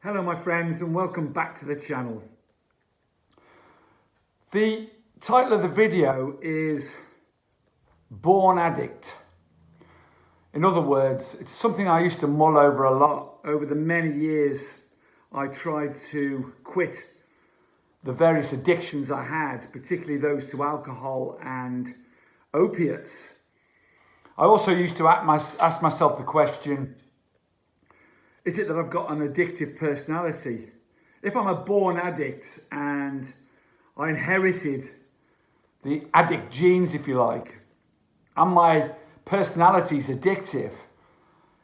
Hello my friends and welcome back to the channel. The title of the video is Born Addict. In other words, it's something I used to mull over a lot. Over the many years I tried to quit the various addictions I had, particularly those to alcohol and opiates. I also used to ask myself the question, is it that I've got an addictive personality? If I'm a born addict and I inherited the addict genes, if you like, and my personality is addictive,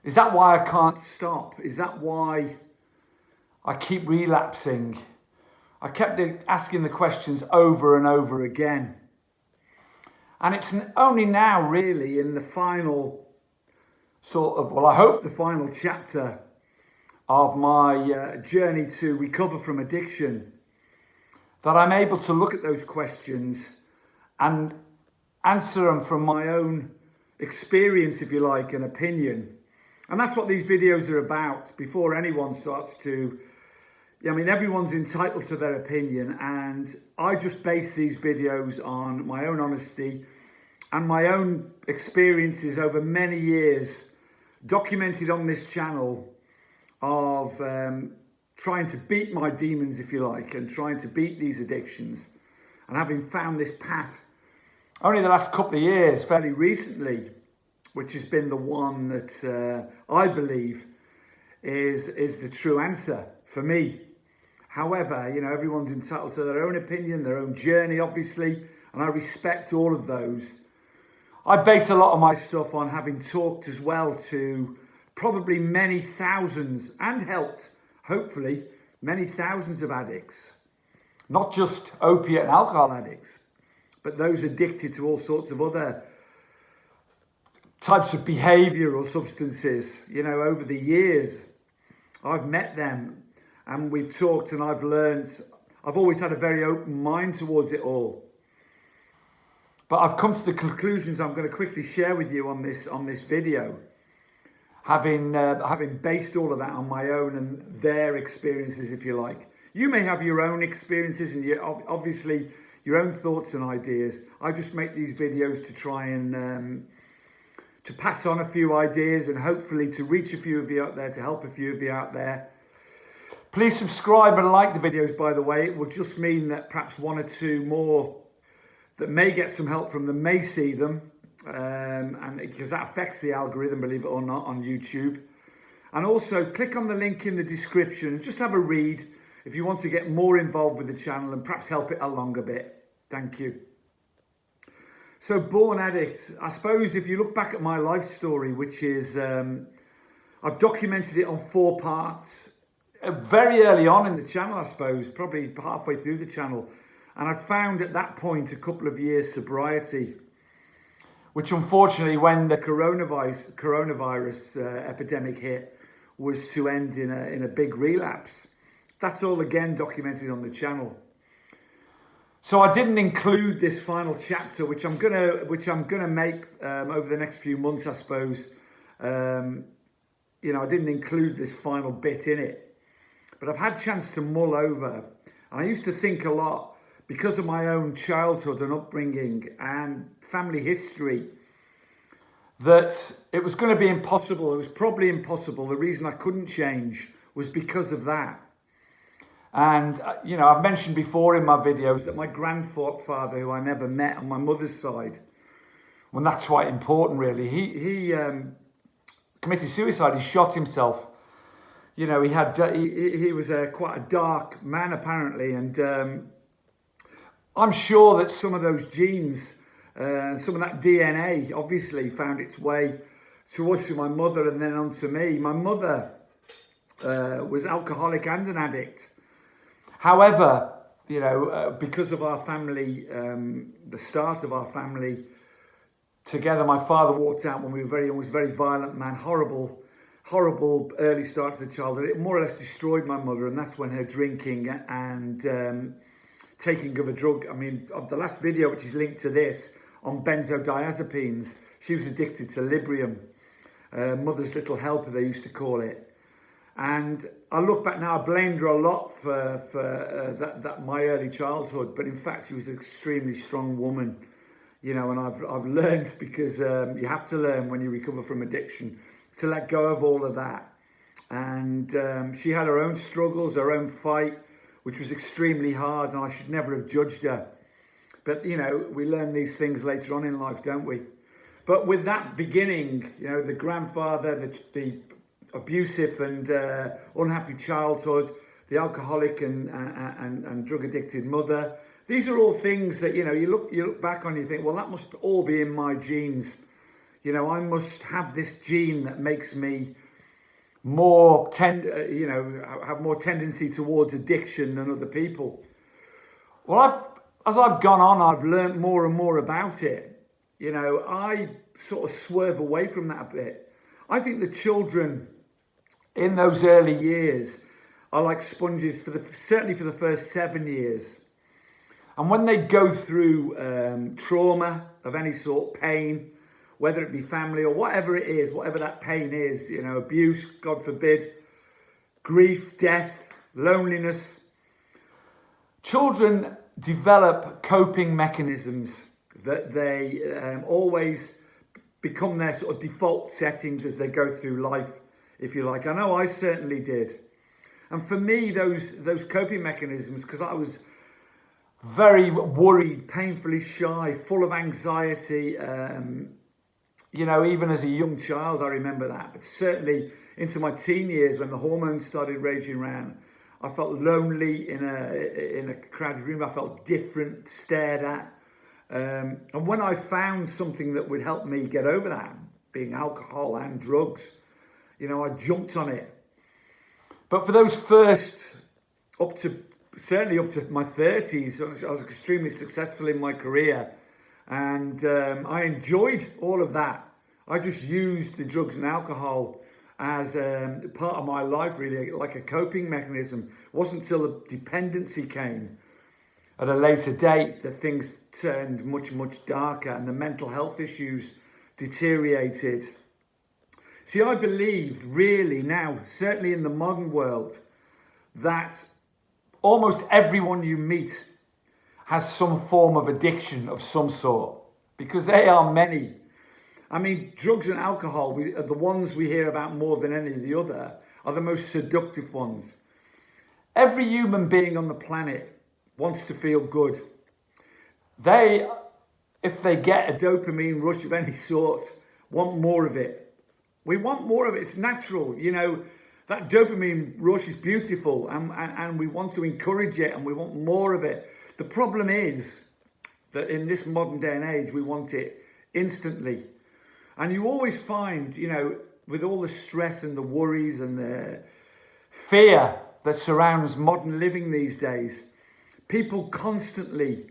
is that why I can't stop? Is that why I keep relapsing? I kept asking the questions over and over again. And it's only now really in the final I hope the final chapter of my journey to recover from addiction that I'm able to look at those questions and answer them from my own experience, if you like, and opinion. And that's what these videos are about. Before anyone starts to, everyone's entitled to their opinion, and I just base these videos on my own honesty and my own experiences over many years, documented on this channel, of trying to beat my demons, if you like, and trying to beat these addictions. And having found this path only the last couple of years, fairly recently, which has been the one that I believe is the true answer for me. However, everyone's entitled to their own opinion, their own journey, obviously, and I respect all of those. I base a lot of my stuff on having talked as well to probably many thousands, and helped, hopefully, many thousands of addicts. Not just opiate and alcohol addicts, but those addicted to all sorts of other types of behaviour or substances. Over the years, I've met them and we've talked and I've learned. I've always had a very open mind towards it all. But I've come to the conclusions I'm going to quickly share with you on this video. Having based all of that on my own and their experiences, if you like. You may have your own experiences and obviously your own thoughts and ideas. I just make these videos to try and to pass on a few ideas and hopefully to reach a few of you out there, to help a few of you out there. Please subscribe and like the videos, by the way. It will just mean that perhaps one or two more that may get some help from them may see them. And because that affects the algorithm, believe it or not, on YouTube. And also click on the link in the description and just have a read if you want to get more involved with the channel and perhaps help it along a bit. Thank you. So, Born Addict. I suppose if you look back at my life story, which is I've documented it on 4 parts very early on in the channel, I suppose, probably halfway through the channel, and I found at that point a couple of years sobriety, which unfortunately, when the coronavirus epidemic hit, was to end in a big relapse. That's all again documented on the channel. So I didn't include this final chapter, which I'm gonna make over the next few months, I suppose. I didn't include this final bit in it, but I've had a chance to mull over, and I used to think a lot. Because of my own childhood and upbringing and family history, that it was going to be impossible. It was probably impossible. The reason I couldn't change was because of that. And, I've mentioned before in my videos that my grandfather, who I never met on my mother's side, well, that's quite important really, he committed suicide. He shot himself. He was quite a dark man apparently, and I'm sure that some of those genes, some of that DNA obviously found its way to my mother and then on to me. My mother was alcoholic and an addict. However, because of our family, the start of our family together, my father walked out when we was a very violent man, horrible early start to the childhood. It more or less destroyed my mother, and that's when her drinking and taking of a drug. Of the last video, which is linked to this, on benzodiazepines, she was addicted to Librium, mother's little helper, they used to call it. And I look back now, I blamed her a lot for that my early childhood, but in fact she was an extremely strong woman, you know, and I've learned, because you have to learn when you recover from addiction, to let go of all of that. And she had her own struggles, her own fight, which was extremely hard, and I should never have judged her. But, you know, we learn these things later on in life, don't we? But with that beginning, you know, the grandfather, the abusive and unhappy childhood, the alcoholic and drug addicted mother, these are all things that, you know, you look back on, you think, well, that must all be in my genes. You know, I must have this gene that makes me more have more tendency towards addiction than other people. Well, as I've gone on, I've learned more and more about it. You know, I sort of swerve away from that a bit. I think the children in those early years are like sponges certainly for the first 7 years. And when they go through trauma of any sort, pain, whether it be family or whatever it is, whatever that pain is, you know, abuse, God forbid, grief, death, loneliness, children develop coping mechanisms that they always become their sort of default settings as they go through life, if you like. I know I certainly did. And for me, those coping mechanisms, because I was very worried, painfully shy, full of anxiety, you know, even as a young child, I remember that. But certainly into my teen years, when the hormones started raging around, I felt lonely in a crowded room. I felt different, stared at. And when I found something that would help me get over that, being alcohol and drugs, you know, I jumped on it. But for those first, certainly up to my 30s, I was extremely successful in my career. And I enjoyed all of that. I just used the drugs and alcohol as part of my life, really, like a coping mechanism. It wasn't until the dependency came at a later date that things turned much, much darker and the mental health issues deteriorated. See, I believe really now, certainly in the modern world, that almost everyone you meet has some form of addiction of some sort, because they are many. I mean, drugs and alcohol are the ones we hear about more than any of the other, are the most seductive ones. Every human being on the planet wants to feel good. If they get a dopamine rush of any sort, want more of it. We want more of it. It's natural, you know. That dopamine rush is beautiful, and we want to encourage it, and we want more of it. The problem is that in this modern day and age, we want it instantly. And you always find, you know, with all the stress and the worries and the fear that surrounds modern living these days, people constantly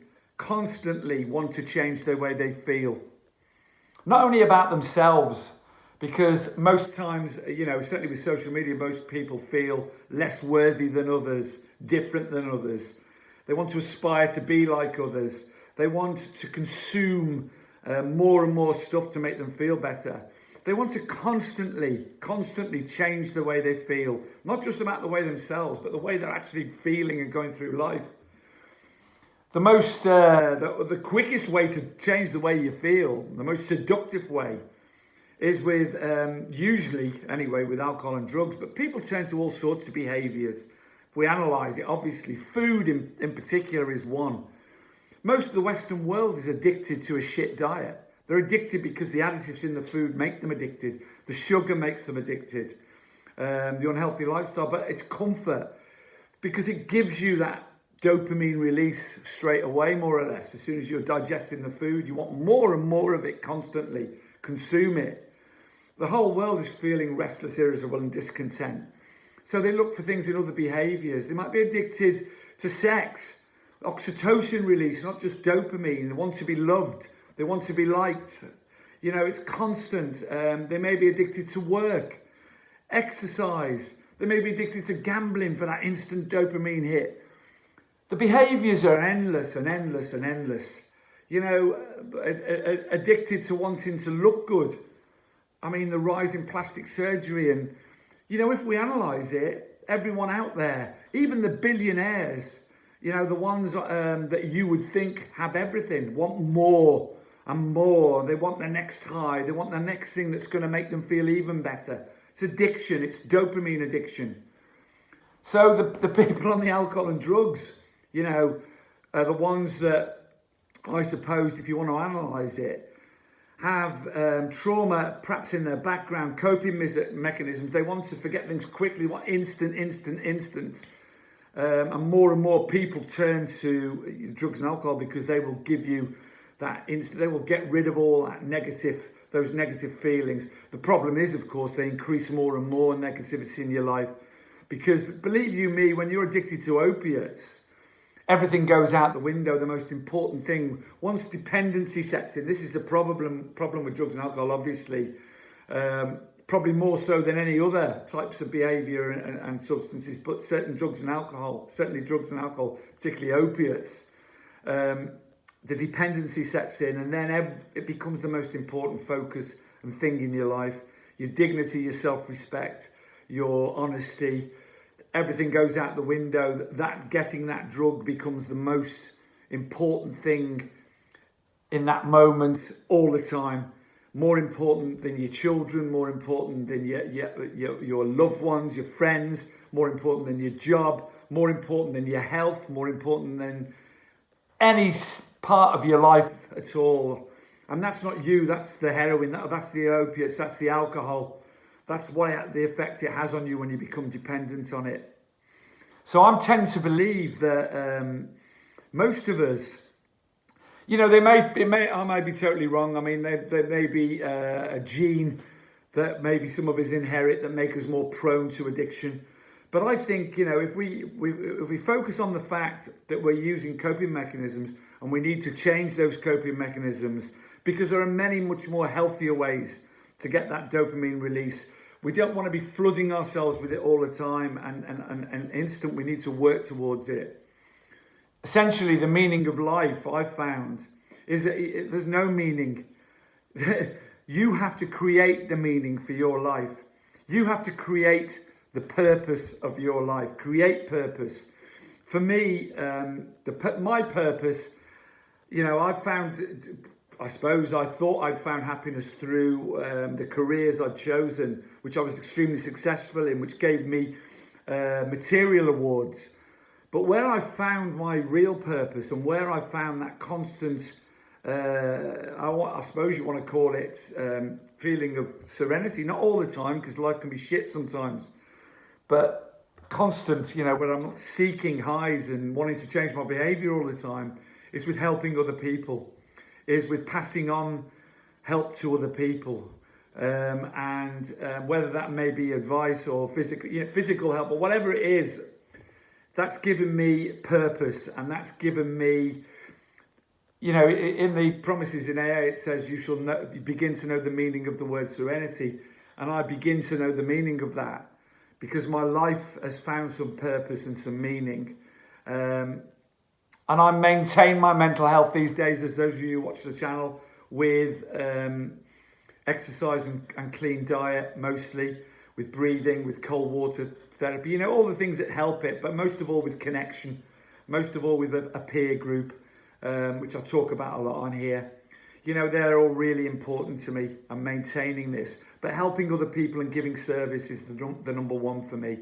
want to change the way they feel. Not only about themselves, because most times, you know, certainly with social media, most people feel less worthy than others, different than others. They want to aspire to be like others. They want to consume more and more stuff to make them feel better. They want to constantly change the way they feel. Not just about the way themselves, but the way they're actually feeling and going through life. The quickest way to change the way you feel, the most seductive way, is with, usually anyway, with alcohol and drugs. But people turn to all sorts of behaviours. If we analyse it, obviously, food in particular is one. Most of the Western world is addicted to a shit diet. They're addicted because the additives in the food make them addicted. The sugar makes them addicted. The unhealthy lifestyle, but it's comfort because it gives you that dopamine release straight away, more or less. As soon as you're digesting the food, you want more and more of it constantly. Consume it. The whole world is feeling restless, irritable, and discontent. So they look for things in other behaviours. They might be addicted to sex. Oxytocin release, not just dopamine. They want to be loved. They want to be liked. You know, it's constant. They may be addicted to work, exercise. They may be addicted to gambling for that instant dopamine hit. The behaviours are endless and endless and endless. You know, addicted to wanting to look good. I mean, the rise in plastic surgery and, you know, if we analyse it, everyone out there, even the billionaires, you know, the ones that you would think have everything, want more and more. They want the next high. They want the next thing that's going to make them feel even better. It's addiction. It's dopamine addiction. So the people on the alcohol and drugs, you know, are the ones that, I suppose, if you want to analyse it, have trauma perhaps in their background, coping mechanisms. They want to forget things quickly, want instant. And more people turn to drugs and alcohol because they will give you that instant. They will get rid of all that those negative feelings. The problem is, of course, they increase more and more negativity in your life, because believe you me, when you're addicted to opiates, everything goes out the window. The most important thing, once dependency sets in, this is the problem with drugs and alcohol, obviously. Probably more so than any other types of behaviour and substances, but certainly drugs and alcohol, particularly opiates, the dependency sets in, and then it becomes the most important focus and thing in your life. Your dignity, your self-respect, your honesty, everything goes out the window. That getting that drug becomes the most important thing in that moment all the time. More important than your children, more important than your loved ones, your friends, more important than your job, more important than your health, more important than any part of your life at all. And that's not you, that's the heroin, that's the opiates, that's the alcohol. That's the effect it has on you when you become dependent on it. So I tend to believe that most of us, you know, I may be totally wrong. I mean, there may be a gene that maybe some of us inherit that make us more prone to addiction. But I think, you know, if we focus on the fact that we're using coping mechanisms, and we need to change those coping mechanisms, because there are many much more healthier ways to get that dopamine release. We don't want to be flooding ourselves with it all the time and instant. We need to work towards it. Essentially, the meaning of life, I've found, is that there's no meaning. You have to create the meaning for your life. You have to create the purpose of your life. Create purpose. For me, my purpose, you know, I thought I'd found happiness through the careers I'd chosen, which I was extremely successful in, which gave me material awards. But where I found my real purpose, and where I found that constant, I suppose you want to call it, feeling of serenity, not all the time, because life can be shit sometimes, but constant, you know, when I'm not seeking highs and wanting to change my behaviour all the time, is with helping other people, is with passing on help to other people. And whether that may be advice or physical help or whatever it is, that's given me purpose, and that's given me, you know, in the promises in AA, it says you shall begin to know the meaning of the word serenity. And I begin to know the meaning of that because my life has found some purpose and some meaning. And I maintain my mental health these days, as those of you who watch the channel, with exercise and clean diet, mostly, with breathing, with cold water therapy, you know, all the things that help it, but most of all with connection, most of all with a peer group, which I talk about a lot on here. You know, they're all really important to me. I'm maintaining this, but helping other people and giving service is the number one for me.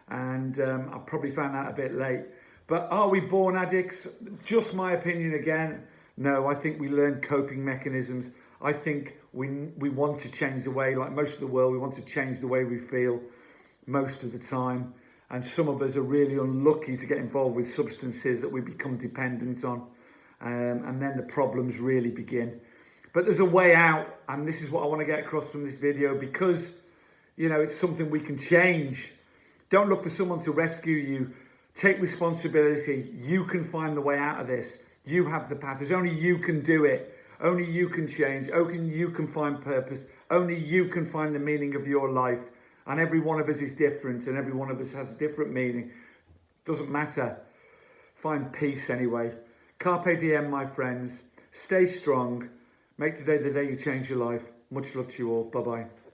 And I probably found that a bit late. But are we born addicts? Just my opinion again. No, I think we learn coping mechanisms. I think we want to change the way, like most of the world, we want to change the way we feel most of the time. And some of us are really unlucky to get involved with substances that we become dependent on. And then the problems really begin. But there's a way out, and this is what I want to get across from this video, because, you know, it's something we can change. Don't look for someone to rescue you. Take responsibility. You can find the way out of this. You have the path. There's only you can do it. Only you can change. Only you can find purpose. Only you can find the meaning of your life. And every one of us is different, and every one of us has a different meaning. Doesn't matter. Find peace anyway. Carpe diem, my friends. Stay strong. Make today the day you change your life. Much love to you all. Bye-bye.